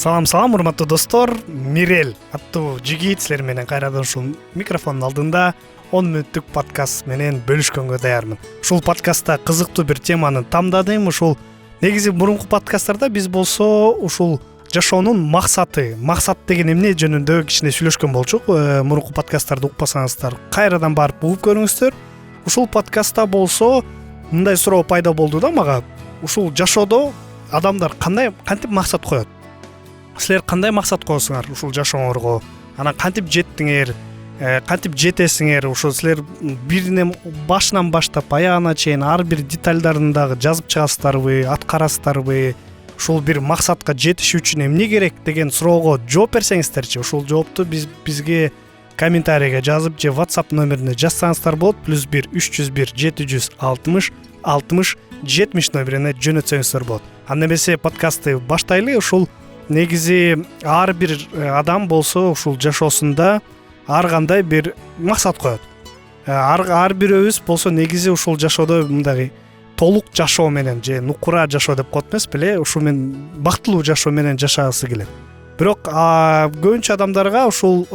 Салам, урматтуу достор. Мирел аттуу жигит силер менен кайрадан ушул микрофондун алдында 10 мүнөттүк подкаст менен бөлүшкөнгө даярмын. Ушул подкастта кызыктуу бир теманы тамдадым. Ушул негизи мурунку подкасттарда биз болсо ушул жашоонун максат деген эмне жөнүндө кичине сүйлөшкөн болчук. Мурунку подкасттарды укпасаңыздар, кайрадан барып угуп көрүңүздөр. Ушул подкастта болсо мындай суроо пайда болду да мага. Ушул жашоодо адамдар кантип максат коёт? Силер кандай максат коесуңар ушул жашооңорго? Анан кантип жеттиңер? Кантип жетесиңер? Ушул силер биринен башынан баштап аягына чейин ар бир детальдарын дагы жазып чыгасыздарбы, аткарасыздарбы? Ушул бир максатка жетиш үчүн эмне керек деген суроого жооп берсеңиздерчи. Ушул жоопту бизге комментарийге жазып же WhatsApp номерине жазсаңыздар болот. +1 301 760 60 70 номерине жөнөтсөңүздөр болот. Анда эмесе подкастты баштайлы. Ушул негизи ар бир адам болсо ушул жашоосунда ар кандай бир максат коёт. Ар бирөөбүз болсо негизи ушул жашоодо мындай толук жашоо менен же нукура жашоо деп коет эмеспи эле, ушул менен бактылуу жашоо менен жашагысы келет. Бирок көбүнчө адамдарга ушул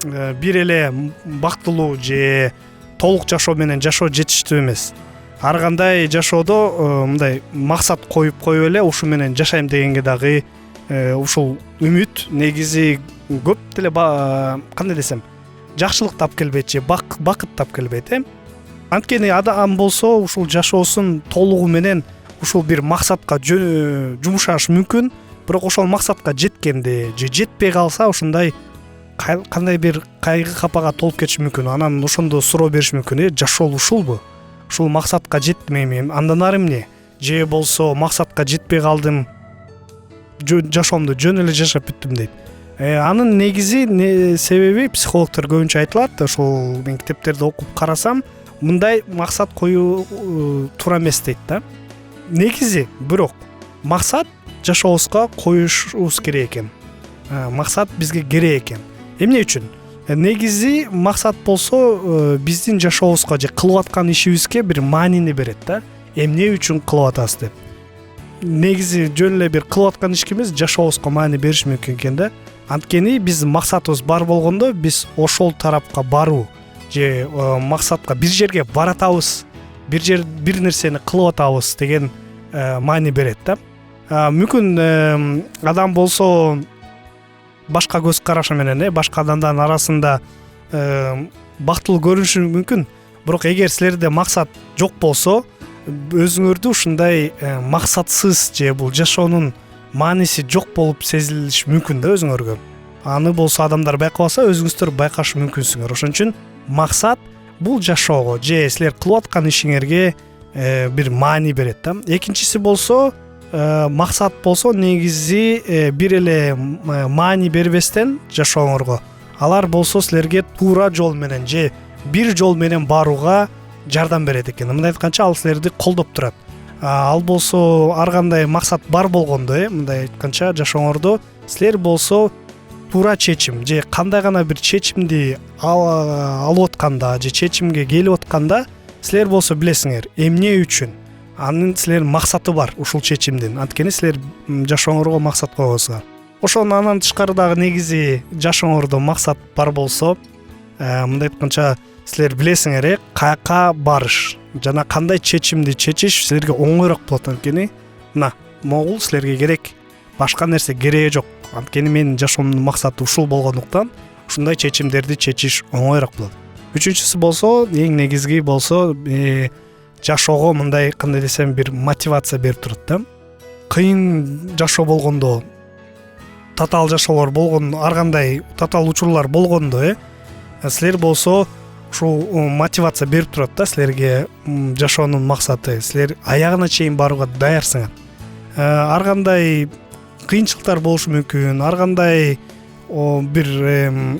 бир эле бактылуу же толук жашоо менен жашоо жетиштүү эмес. Ар кандай жашоодо мындай максат коюп эле ушу менен жашайм дегенге дагы ушул үмүт негизи көп деле кандай десем жакшылык тап келбейт же бакыт тап келбейт. Анткени адам болсо ушул жашоосун толугу менен ушул бир максатка жумшаш мүмкүн, бирок ошол максатка жеткенде же жетпей калса ушундай кандай бир кайгы капага толуп кетиши мүмкүн. Анан ошондо суроо бериш мүмкүн: жашоо ушулбу? Ушул максатка жетмейм, андан ары эмне? Же болсо максатка жетпей калдым, жашоомду жөн эле жашап бүттүм дейт. Анын негизи себеби психологдор көбүнчө айтылат. Ошол мен китептерди окуп карасам, мындай максат коюу туура эмес дейт да. Негизи бирок максат жашообузга коюшубуз керек экен. Максат бизге керек экен. Эмне үчүн? Негизи максат болсо биздин жашообузга же кылып аткан ишибизге бир маанини берет да. Эмне үчүн кылып атабыз деп. Негизи жөн эле бир кылып аткан ишкimiz жашообузга маани бериш мүмкүн экен да. Анткени биздин максатыбыз бар болгондо биз ошол тарапка баруу же максатка бир жерге баратабыз, бир нерсени кылып атабыз деген маани берет да. Мүмкүн адам болсо башка көз карашы менен башка адамдардын арасында бактылуу көрүнүшү мүмкүн. Бирок эгер силерде максат жок болсо, өзүңөрдү ушундай максатсыз же бул жашоонун мааниси жок болуп сезилиш мүмкүн да өзүңөргө. Аны болсо адамдар байкабаса, өзүңүздөр байкаш мүмкүнсүңөр. Ошон үчүн максат бул жашоого же силер кылып аткан ишиңерге бир маани берет да. Экинчиси болсо максат болсо негизи бир эле маани бербестен жашооңорго, алар болсо силерге туура жол менен же бир жол менен барууга жардам берет экен. Мындай айтканча, ал силерди колдоп турат. Ал болсо ар кандай максат бар болгондо, мындай айтканча, жашооңордо силер болсо туура чечим же кандай гана бир чечимди алып атканда же чечимге келип атканда, силер болсо билесиңер эмне үчүн. Анын силер максаты бар ушул чечимдин. Анткени силер жашооңорго максат койгонсуңар. Ошону анан тышкары дагы негизи жашооңордо максат бар болсо, мындай айтканча, силер билесиңер каяка барыш жана кандай чечимди чечиш силерге оңойрок болот. Анткени могул силерге керек, башка нерсе кереги жок. Анткени менин жашоомдун максаты ушул болгондуктан ушундай чечимдерди чечиш оңойрок болот. Үчүнчүсү болсо, эң негизги болсо, жашоого мындай кандай десем бир мотивация берип турат да. Кыйын жашоо болгондо, татаал жашоолор болгондо, ар кандай татаал учурлар болгондо, силер болсо ушул мотивация берип турат да силерге. Жашоонун максаты, силер аягына чейин барууга даярсыңар. Ар кандай кыйынчылыктар болушу мүмкүн, ар кандай бир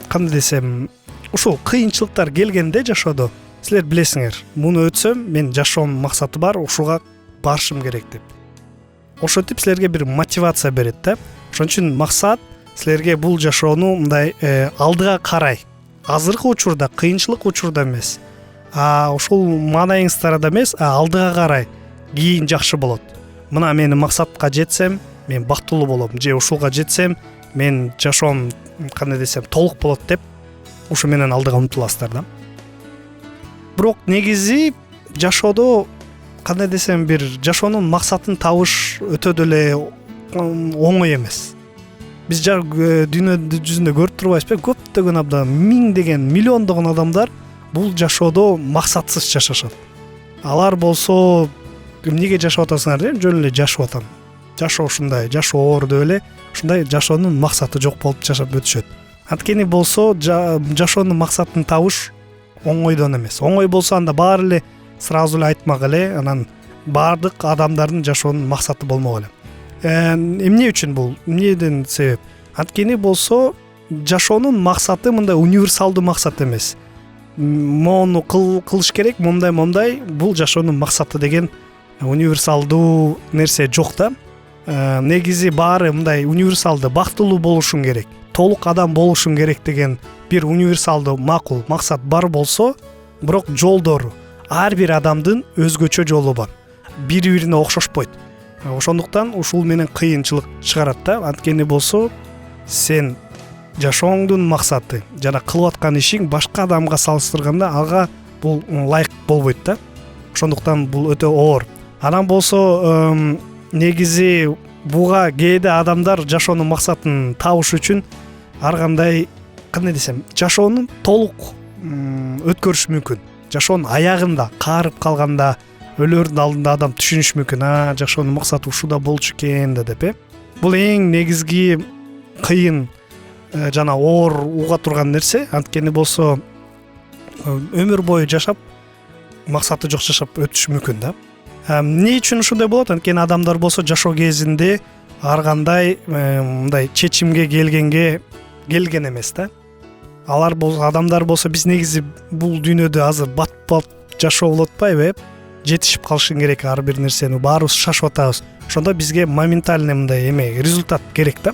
кандай десем, ушул кыйынчылыктар келгенде жашоодо силер билесиңер, муну өтсөм мен жашоомдун максаты бар, ушуга барышым керек деп. Ошентип силерге бир мотивация берет да. Ошон үчүн максат силерге бул жашоону мындай алдыга карай, азыркы учурда, кыйынчылык учурда эмес, ушул маанайыңыздарда эмес, алдыга карай кийин жакшы болот. Мына мен максатка жетсем, мен бактылуу болом же ушуга жетсем мен жашоом кандай десем толук болот деп ушу менен алдыга умтуласыздар да. Бирок негизи жашоодо кандай десем бир жашоонун максатын табыш өтө деле оңой эмес. Биз дүйнө жүзүндө көрүп турбайбызбы, көптөгөн абдан миңдеген, миллиондогон адамдар бул жашоодо максатсыз жашашат. Алар болсо эмнеге жашап атасыңар деп жөн эле жашап атам. Жашоо ушундай, жашоо оор деп эле ушундай жашоонун максаты жок болуп жашап өтүшөт. Анткени болсо жашоонун максатын табыш оңойдон эмес. Оңой болсо анда баары эле сразу эле айтмак эле, анан баардык адамдардын жашоонун максаты болмок эле. Эмне үчүн бул? Эмнеден себеп? Анткени болсо жашоонун максаты мындай универсалдуу максат эмес. Мону кылыш керек, момдай бул жашоонун максаты деген универсалдуу нерсе жок да. Негизи баары мындай универсалдуу, бактылуу болушуң керек, толук адам болушуң керек деген бир универсалдуу макул максат бар болсо, бирок жолдору ар бир адамдын өзгөчө жолу бар. Бири-бирине окшошпойт. Ошондуктан ушул менен кыйынчылык чыгарат да. Анткени болсо сен жашооңдун максаты жана кылып аткан ишиң башка адамга салыштырганда ага бул ылайык болбойт да. Ошондуктан бул өтө оор. Анан болсо негизи буга кээде адамдар жашоонун максатын табыш үчүн ар кандай десем жашоонун толук өткөрүш мүмкүн. Жашоонун аягында каарып калганда өлөрдүн алдында адам түшүнүш мүмкүн, жашоонун максаты ушуда болчу экен деп. Бул эң негизги кыйын жана оор уга турган нерсе. Анткени болсо өмүр бою жашап максаты жок жашап өтүш мүмкүн да. Эмне үчүн ушундай болот? Анткени адамдар болсо жашоо кезинде ар кандай мындай чечимге келген эмес да. Алар болсо адамдар болсо биз негизи бул дүйнөдө азыр бат жашоо болуп атпайбы? Жетишип калышың керек ар бир нерсени, баарыбыз шашып атабыз. Ошондо бизге моментальный мындай результат керек да.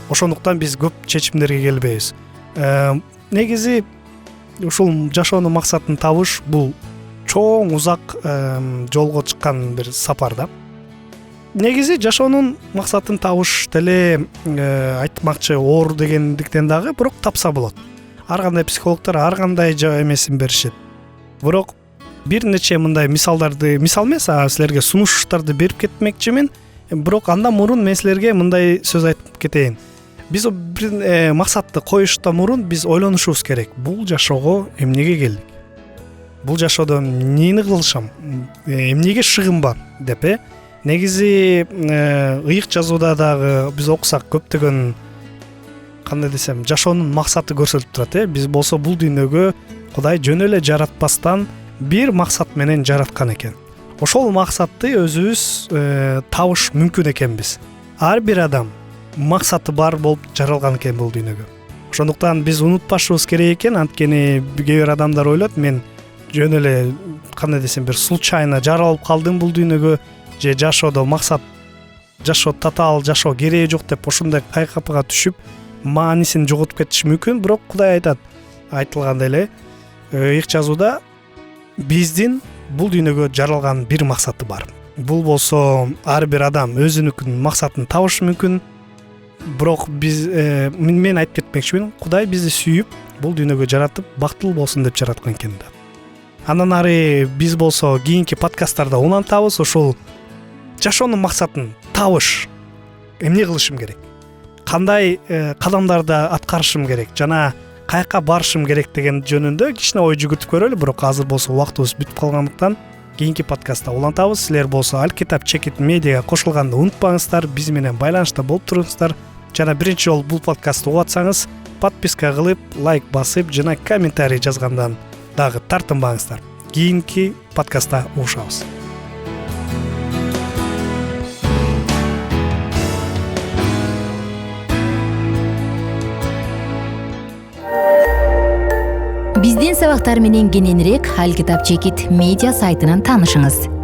Ошондуктан биз көп чечимдерге келбейбиз. Негизи ушул жашоонун максатын табыш бул чоң узак жолго чыккан бир сапар да. Негизи жашоонун максатын табыш деле айтмакчы оор дегендиктен дагы, бирок тапса болот. Ар кандай психологдор ар кандай эмесин беришет. Бирок бир нече мындай мисал эмес, силерге сунуштарды берип кетмекчимин. Бирок андан мурун мен силерге мындай сөз айтып кетейин. Биз бир максатты коюштан мурун биз ойлонушубуз керек. Бул жашоого эмнеге келдик? Бул жашоодо эмнени кылышам? Эмнеге шыгым бар деп. Негизи ыйык жазууда дагы биз окусак көптөгөн кандай десем жашоонун максаты көрсөтүлүп турат. Биз болсо бул дүйнөгө Кудай жөн эле жаратпастан бир максат менен жараткан экен. Ошол максатты өзүбүз табыш мүмкүн экенбиз. Ар бир адам максаты бар болуп жаралган экен бул дүйнөгө. Ошондуктан биз унутпашыбыз керек экен. Анткени кээ бир адамдар ойлойт, мен жөн эле кандай десем бир случайно жаралып калдым бул дүйнөгө, же жашоодо максат, жашоо татаал, жашоо кереги жок деп ошондой кайкапка түшүп маанисин жоготуп кетиши мүмкүн. Бирок Кудай айтат, айтылгандай эле ыйык жазууда биздин бул дүйнөгө жаралган бир максаты бар. Бул болсо ар бир адам өзүнүн максатын табышы мүмкүн. Бирок биз мен айтып кетмекчимин, Кудай бизди сүйүп бул дүйнөгө жаратып бактылуу болсун деп жараткан экен да. Андан ары биз болсо кийинки подкасттарда улантабыз ушул жашоонун максатын табыш. Эмне кылышым керек? Кандай кадамдарды аткарышым керек? Жана каяка барышым керек деген жөнүндө кичине ой жүгүртүп көрөлү. Бирок азыр болсо убактыбыз бүтүп калгандыктан кийинки подкастта улантабыз. Силер болсо Алкитап Чекит медиага кошулганды унутпаңыздар, биз менен байланышта болуп туруңуздар. Жана биринчи жолу бул подкастты угуп атсаңыз, подписка кылып, лайк басып, жана комментарий жазгандан дагы тартынбаңыздар. Кийинки подкастта угушабыз. Биздин сабактар менен кененирээк Алкитап Чекит медиа сайтынан таанышыңыз.